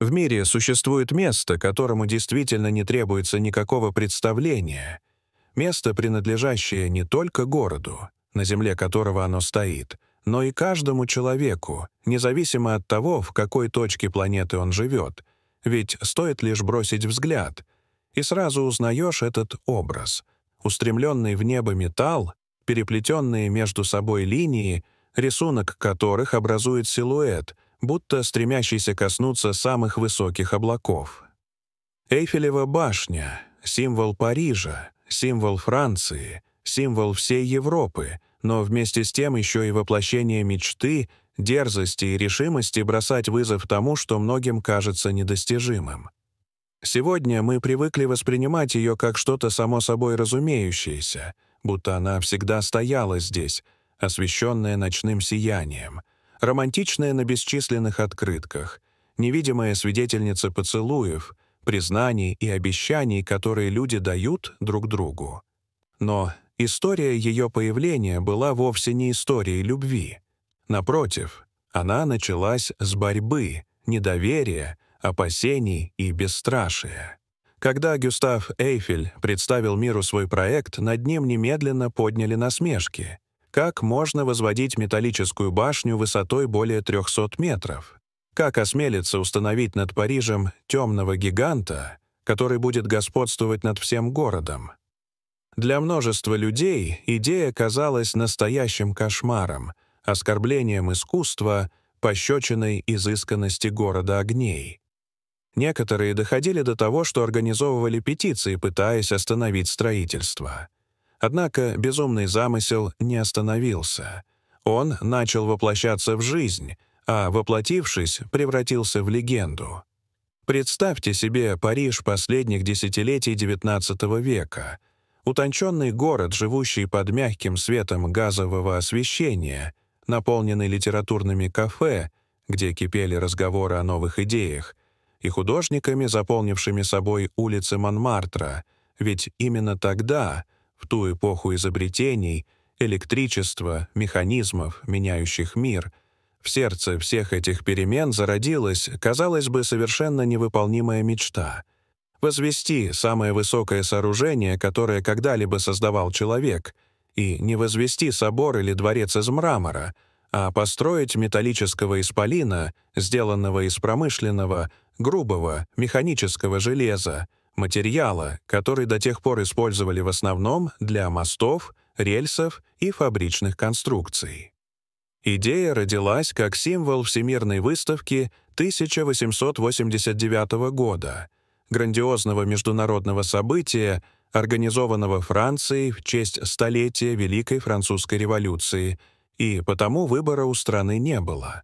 В мире существует место, которому действительно не требуется никакого представления. Место, принадлежащее не только городу, на земле которого оно стоит, но и каждому человеку, независимо от того, в какой точке планеты он живет. Ведь стоит лишь бросить взгляд, и сразу узнаешь этот образ. Устремленный в небо металл, переплетенные между собой линии, рисунок которых образует силуэт, будто стремящийся коснуться самых высоких облаков. Эйфелева башня — символ Парижа, символ Франции, символ всей Европы, но вместе с тем еще и воплощение мечты, дерзости и решимости бросать вызов тому, что многим кажется недостижимым. Сегодня мы привыкли воспринимать ее как что-то само собой разумеющееся, будто она всегда стояла здесь, освещенная ночным сиянием, романтичная на бесчисленных открытках, невидимая свидетельница поцелуев, признаний и обещаний, которые люди дают друг другу. Но история ее появления была вовсе не историей любви. Напротив, она началась с борьбы, недоверия, опасений и бесстрашия. Когда Гюстав Эйфель представил миру свой проект, над ним немедленно подняли насмешки. Как можно возводить металлическую башню высотой более 300 метров? Как осмелиться установить над Парижем темного гиганта, который будет господствовать над всем городом? Для множества людей идея казалась настоящим кошмаром, оскорблением искусства, пощечиной изысканности города огней. Некоторые доходили до того, что организовывали петиции, пытаясь остановить строительство. Однако безумный замысел не остановился. Он начал воплощаться в жизнь, а, воплотившись, превратился в легенду. Представьте себе Париж последних десятилетий XIX века. Утонченный город, живущий под мягким светом газового освещения, наполненный литературными кафе, где кипели разговоры о новых идеях, и художниками, заполнившими собой улицы Монмартра, ведь именно тогда, в ту эпоху изобретений, электричества, механизмов, меняющих мир, в сердце всех этих перемен зародилась, казалось бы, совершенно невыполнимая мечта — возвести самое высокое сооружение, которое когда-либо создавал человек, и не возвести собор или дворец из мрамора, а построить металлического исполина, сделанного из промышленного, грубого, механического железа, материала, который до тех пор использовали в основном для мостов, рельсов и фабричных конструкций. Идея родилась как символ Всемирной выставки 1889 года, грандиозного международного события, организованного Францией в честь столетия Великой Французской революции, и потому выбора у страны не было.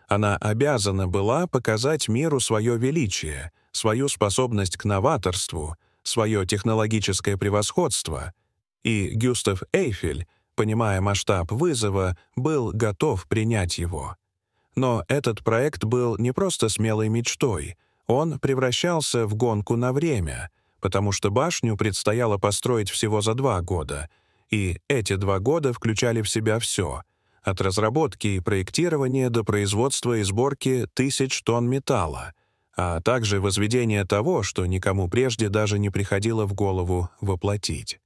Она обязана была показать миру свое величие, свою способность к новаторству, свое технологическое превосходство, и Гюстав Эйфель, понимая масштаб вызова, был готов принять его. Но этот проект был не просто смелой мечтой, он превращался в гонку на время, потому что башню предстояло построить всего за 2 года, и эти 2 года включали в себя все — от разработки и проектирования до производства и сборки тысяч тонн металла, а также возведения того, что никому прежде даже не приходило в голову воплотить.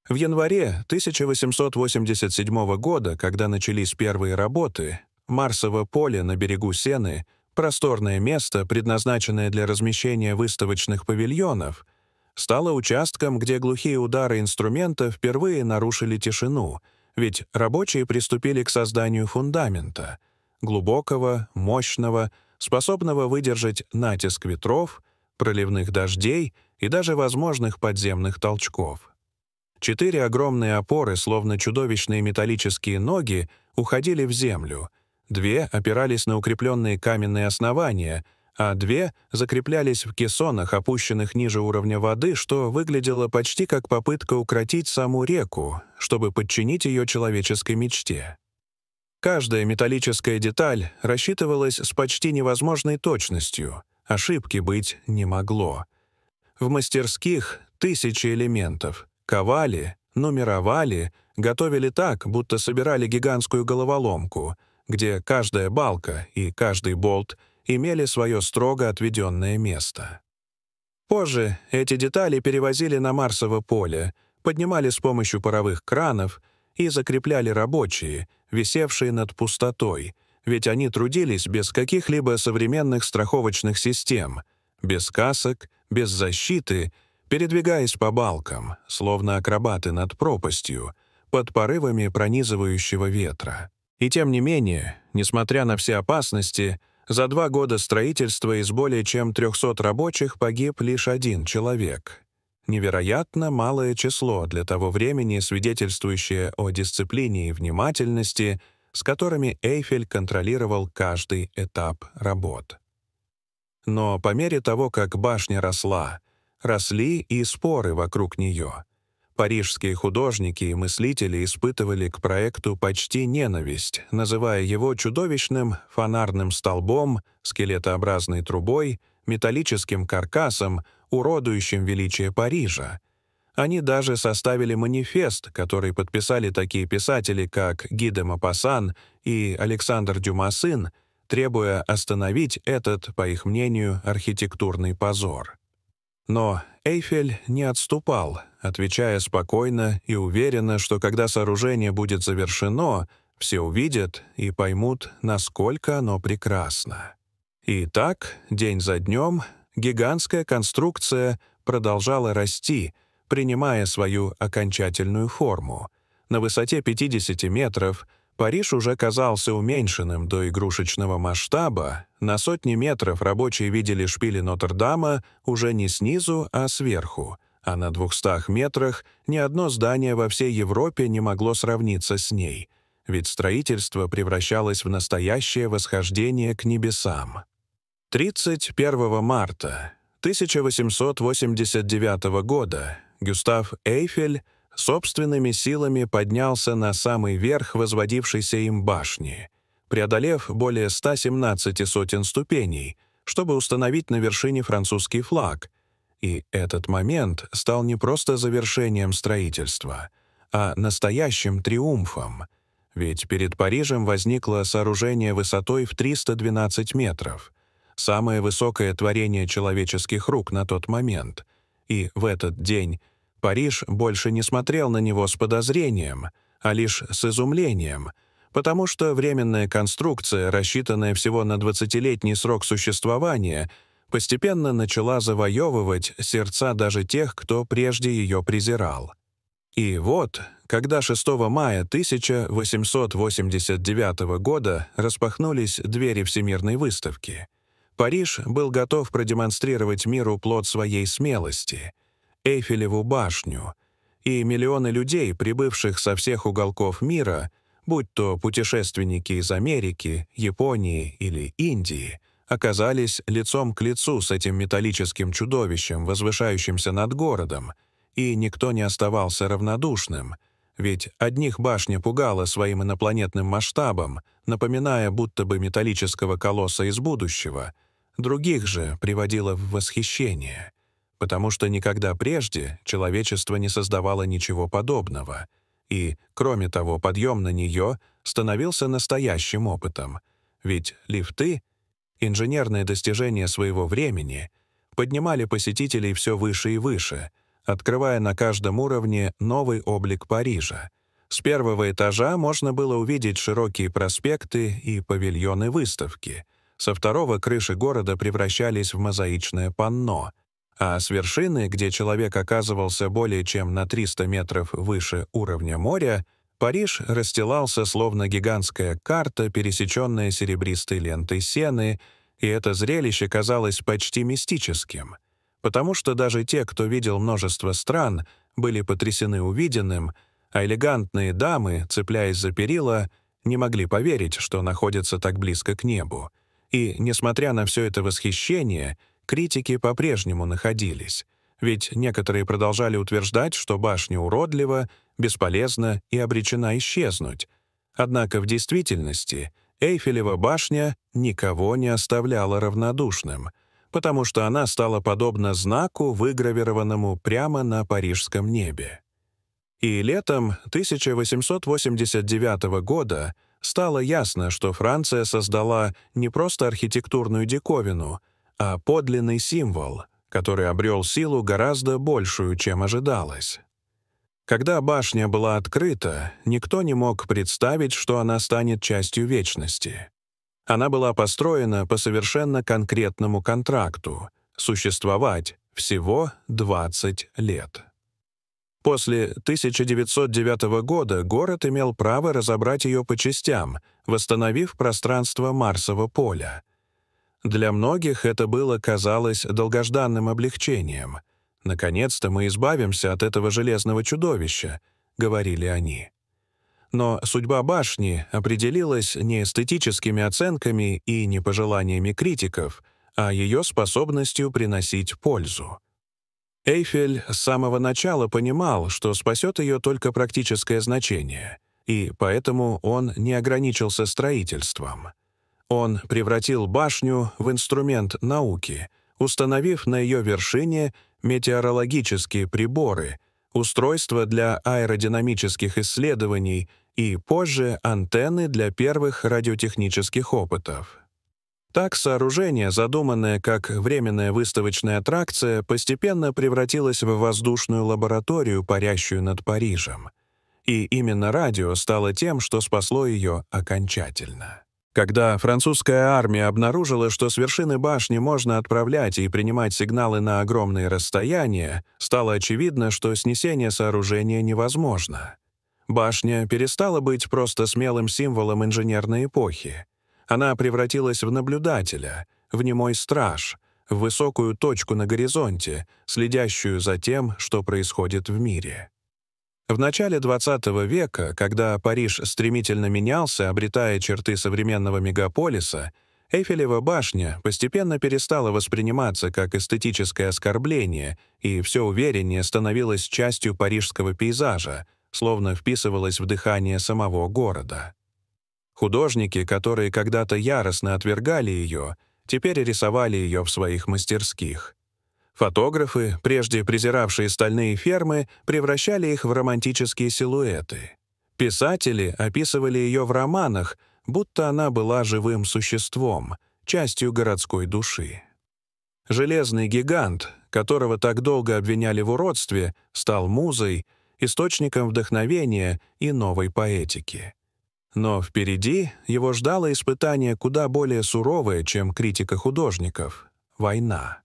В январе 1887 года, когда начались первые работы, Марсово поле на берегу Сены, просторное место, предназначенное для размещения выставочных павильонов, стало участком, где глухие удары инструмента впервые нарушили тишину, ведь рабочие приступили к созданию фундамента, глубокого, мощного, способного выдержать натиск ветров, проливных дождей и даже возможных подземных толчков. 4 огромные опоры, словно чудовищные металлические ноги, уходили в землю, 2 опирались на укрепленные каменные основания, а 2 закреплялись в кессонах, опущенных ниже уровня воды, что выглядело почти как попытка укротить саму реку, чтобы подчинить ее человеческой мечте. Каждая металлическая деталь рассчитывалась с почти невозможной точностью, ошибки быть не могло. В мастерских тысячи элементов, ковали, нумеровали, готовили так, будто собирали гигантскую головоломку, где каждая балка и каждый болт имели свое строго отведенное место. Позже эти детали перевозили на Марсово поле, поднимали с помощью паровых кранов и закрепляли рабочие, висевшие над пустотой, ведь они трудились без каких-либо современных страховочных систем, без касок, без защиты, передвигаясь по балкам, словно акробаты над пропастью, под порывами пронизывающего ветра. И тем не менее, несмотря на все опасности, за 2 года строительства из более чем 300 рабочих погиб лишь 1 человек. Невероятно малое число для того времени, свидетельствующее о дисциплине и внимательности, с которыми Эйфель контролировал каждый этап работ. Но по мере того, как башня росла, росли и споры вокруг нее. Парижские художники и мыслители испытывали к проекту почти ненависть, называя его чудовищным фонарным столбом, скелетообразной трубой, металлическим каркасом, уродующим величие Парижа. Они даже составили манифест, который подписали такие писатели, как Ги де Мопассан и Александр Дюма-сын, требуя остановить этот, по их мнению, архитектурный позор. Но Эйфель не отступал, отвечая спокойно и уверенно, что когда сооружение будет завершено, все увидят и поймут, насколько оно прекрасно. И так, день за днем, гигантская конструкция продолжала расти, принимая свою окончательную форму. На высоте 50 метров Париж уже казался уменьшенным до игрушечного масштаба, на сотни метров рабочие видели шпили Нотр-Дама уже не снизу, а сверху, а на 200 метрах ни одно здание во всей Европе не могло сравниться с ней, ведь строительство превращалось в настоящее восхождение к небесам. 31 марта 1889 года Гюстав Эйфель собственными силами поднялся на самый верх возводившейся им башни, преодолев более 117 сотен ступеней, чтобы установить на вершине французский флаг. И этот момент стал не просто завершением строительства, а настоящим триумфом, ведь перед Парижем возникло сооружение высотой в 312 метров, самое высокое творение человеческих рук на тот момент, и в этот день Париж больше не смотрел на него с подозрением, а лишь с изумлением, потому что временная конструкция, рассчитанная всего на 20-летний срок существования, постепенно начала завоевывать сердца даже тех, кто прежде ее презирал. И вот, когда 6 мая 1889 года распахнулись двери Всемирной выставки, Париж был готов продемонстрировать миру плод своей смелости — Эйфелеву башню, и миллионы людей, прибывших со всех уголков мира, будь то путешественники из Америки, Японии или Индии, оказались лицом к лицу с этим металлическим чудовищем, возвышающимся над городом, и никто не оставался равнодушным, ведь одних башня пугала своим инопланетным масштабом, напоминая будто бы металлического колосса из будущего, других же приводила в восхищение, потому что никогда прежде человечество не создавало ничего подобного, и, кроме того, подъем на нее становился настоящим опытом, ведь лифты, инженерные достижения своего времени, поднимали посетителей все выше и выше, открывая на каждом уровне новый облик Парижа. С первого этажа можно было увидеть широкие проспекты и павильоны выставки, со второго крыши города превращались в мозаичное панно, а с вершины, где человек оказывался более чем на 300 метров выше уровня моря, Париж расстилался словно гигантская карта, пересеченная серебристой лентой сены, и это зрелище казалось почти мистическим, потому что даже те, кто видел множество стран, были потрясены увиденным, а элегантные дамы, цепляясь за перила, не могли поверить, что находятся так близко к небу. И, несмотря на все это восхищение, критики по-прежнему находились, ведь некоторые продолжали утверждать, что башня уродлива, бесполезна и обречена исчезнуть. Однако в действительности Эйфелева башня никого не оставляла равнодушным, потому что она стала подобна знаку, выгравированному прямо на парижском небе. И летом 1889 года стало ясно, что Франция создала не просто архитектурную диковину, а подлинный символ, который обрел силу гораздо большую, чем ожидалось. Когда башня была открыта, никто не мог представить, что она станет частью вечности. Она была построена по совершенно конкретному контракту — существовать всего 20 лет. После 1909 года город имел право разобрать ее по частям, восстановив пространство Марсового поля. Для многих это было, казалось, долгожданным облегчением. «Наконец-то мы избавимся от этого железного чудовища», — говорили они. Но судьба башни определилась не эстетическими оценками и не пожеланиями критиков, а ее способностью приносить пользу. Эйфель с самого начала понимал, что спасет ее только практическое значение, и поэтому он не ограничился строительством. Он превратил башню в инструмент науки, установив на ее вершине метеорологические приборы, устройства для аэродинамических исследований и позже антенны для первых радиотехнических опытов. Так сооружение, задуманное как временная выставочная аттракция, постепенно превратилось в воздушную лабораторию, парящую над Парижем. И именно радио стало тем, что спасло ее окончательно. Когда французская армия обнаружила, что с вершины башни можно отправлять и принимать сигналы на огромные расстояния, стало очевидно, что снесение сооружения невозможно. Башня перестала быть просто смелым символом инженерной эпохи. Она превратилась в наблюдателя, в немой страж, в высокую точку на горизонте, следящую за тем, что происходит в мире. В начале XX века, когда Париж стремительно менялся, обретая черты современного мегаполиса, Эйфелева башня постепенно перестала восприниматься как эстетическое оскорбление и все увереннее становилась частью парижского пейзажа, словно вписывалась в дыхание самого города. Художники, которые когда-то яростно отвергали ее, теперь рисовали ее в своих мастерских. Фотографы, прежде презиравшие стальные фермы, превращали их в романтические силуэты. Писатели описывали ее в романах, будто она была живым существом, частью городской души. Железный гигант, которого так долго обвиняли в уродстве, стал музой, источником вдохновения и новой поэтики. Но впереди его ждало испытание куда более суровое, чем критика художников — война.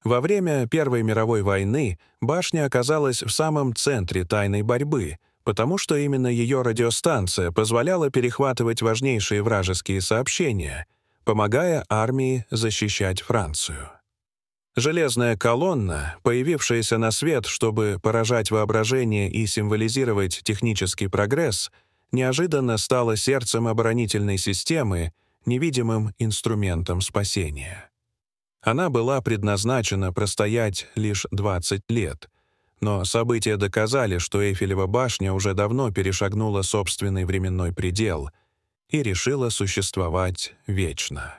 Во время Первой мировой войны башня оказалась в самом центре тайной борьбы, потому что именно ее радиостанция позволяла перехватывать важнейшие вражеские сообщения, помогая армии защищать Францию. Железная колонна, появившаяся на свет, чтобы поражать воображение и символизировать технический прогресс, неожиданно стала сердцем оборонительной системы, невидимым инструментом спасения. Она была предназначена простоять лишь 20 лет, но события доказали, что Эйфелева башня уже давно перешагнула собственный временной предел и решила существовать вечно.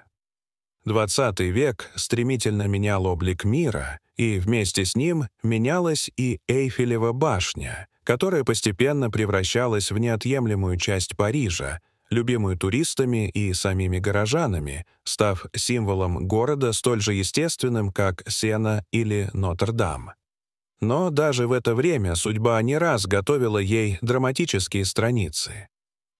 20 век стремительно менял облик мира, и вместе с ним менялась и Эйфелева башня, которая постепенно превращалась в неотъемлемую часть Парижа, любимую туристами и самими горожанами, став символом города столь же естественным, как Сена или Нотр-Дам. Но даже в это время судьба не раз готовила ей драматические страницы.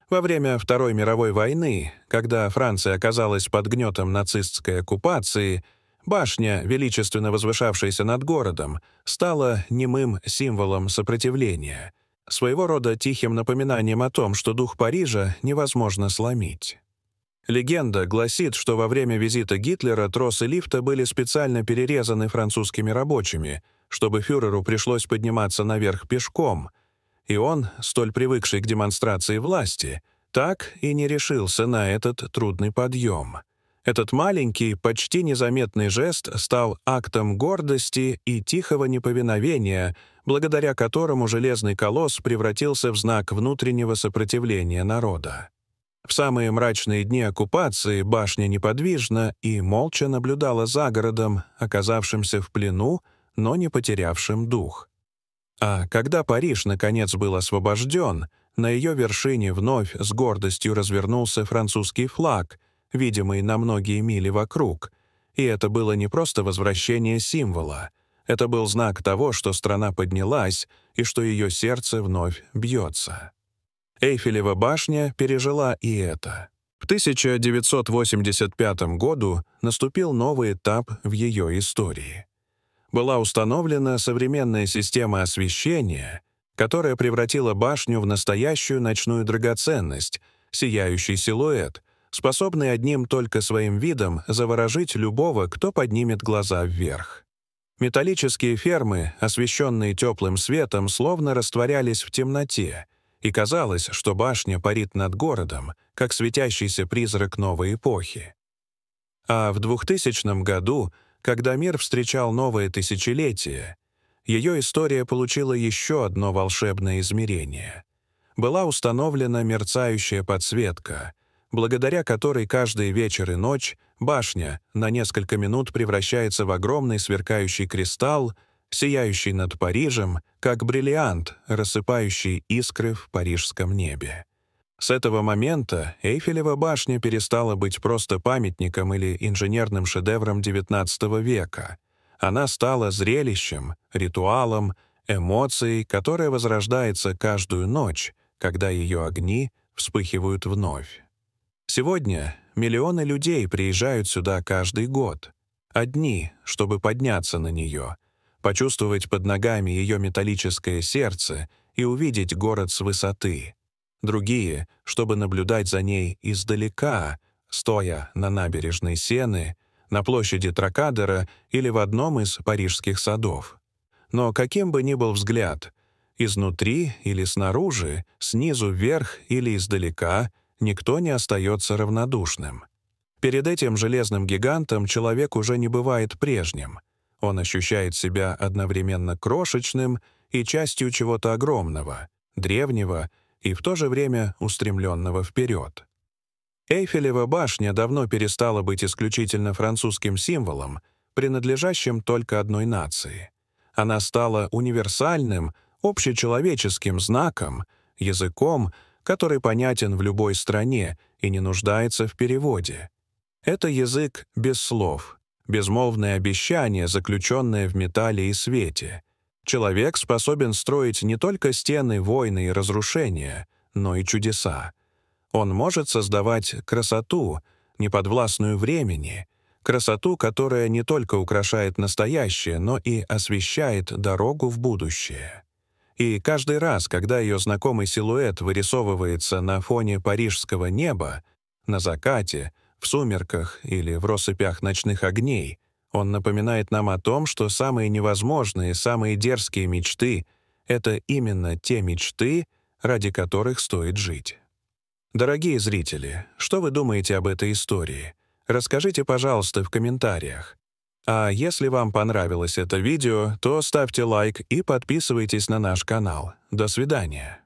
Во время Второй мировой войны, когда Франция оказалась под гнетом нацистской оккупации, башня, величественно возвышавшаяся над городом, стала немым символом сопротивления, своего рода тихим напоминанием о том, что дух Парижа невозможно сломить. Легенда гласит, что во время визита Гитлера тросы лифта были специально перерезаны французскими рабочими, чтобы фюреру пришлось подниматься наверх пешком, и он, столь привыкший к демонстрации власти, так и не решился на этот трудный подъем. Этот маленький, почти незаметный жест стал актом гордости и тихого неповиновения, благодаря которому железный колосс превратился в знак внутреннего сопротивления народа. В самые мрачные дни оккупации башня неподвижно и молча наблюдала за городом, оказавшимся в плену, но не потерявшим дух. А когда Париж наконец был освобожден, на ее вершине вновь с гордостью развернулся французский флаг, видимый на многие мили вокруг, и это было не просто возвращение символа, это был знак того, что страна поднялась и что ее сердце вновь бьется. Эйфелева башня пережила и это. В 1985 году наступил новый этап в ее истории. Была установлена современная система освещения, которая превратила башню в настоящую ночную драгоценность, сияющий силуэт, способный одним только своим видом заворожить любого, кто поднимет глаза вверх. Металлические фермы, освещенные теплым светом, словно растворялись в темноте, и казалось, что башня парит над городом, как светящийся призрак новой эпохи. А в 2000 году, когда мир встречал новое тысячелетие, ее история получила еще одно волшебное измерение. Была установлена мерцающая подсветка, благодаря которой каждый вечер и ночь башня на несколько минут превращается в огромный сверкающий кристалл, сияющий над Парижем, как бриллиант, рассыпающий искры в парижском небе. С этого момента Эйфелева башня перестала быть просто памятником или инженерным шедевром XIX века. Она стала зрелищем, ритуалом, эмоцией, которая возрождается каждую ночь, когда ее огни вспыхивают вновь. Сегодня миллионы людей приезжают сюда каждый год. Одни, чтобы подняться на нее, почувствовать под ногами ее металлическое сердце и увидеть город с высоты. Другие, чтобы наблюдать за ней издалека, стоя на набережной Сены, на площади Трокадера или в одном из парижских садов. Но каким бы ни был взгляд, изнутри или снаружи, снизу вверх или издалека, никто не остается равнодушным. Перед этим железным гигантом человек уже не бывает прежним. Он ощущает себя одновременно крошечным и частью чего-то огромного, древнего и в то же время устремленного вперед. Эйфелева башня давно перестала быть исключительно французским символом, принадлежащим только одной нации. Она стала универсальным, общечеловеческим знаком, языком, который понятен в любой стране и не нуждается в переводе. Это язык без слов, безмолвное обещание, заключенное в металле и свете. Человек способен строить не только стены, войны и разрушения, но и чудеса. Он может создавать красоту, неподвластную времени, красоту, которая не только украшает настоящее, но и освещает дорогу в будущее. И каждый раз, когда ее знакомый силуэт вырисовывается на фоне парижского неба, на закате, в сумерках или в россыпях ночных огней, он напоминает нам о том, что самые невозможные, самые дерзкие мечты — это именно те мечты, ради которых стоит жить. Дорогие зрители, что вы думаете об этой истории? Расскажите, пожалуйста, в комментариях. А если вам понравилось это видео, то ставьте лайк и подписывайтесь на наш канал. До свидания.